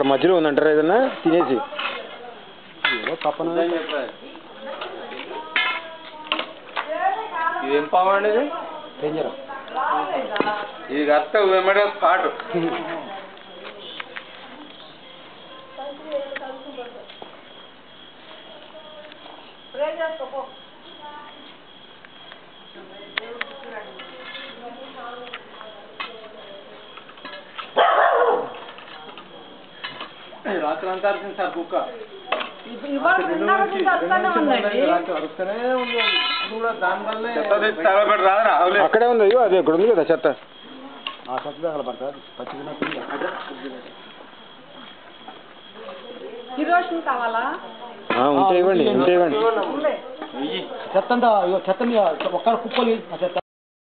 మధ్యలో ఉందంటారా ఏదన్నా తినేసి పప్పన ఇదేం పాము అండి ఇది డేంజర్ ఇది కరెక్ట్ వెంబడే స్పాట్ రాత్రి అంతా అరిసింది సార్ కుక్క అక్కడే ఉంది అదే ఇక్కడ ఉంది కదా చెత్త కావాలా ఉంటే ఇవ్వండి చెత్త ఒక్క కుప్పలు చెత్త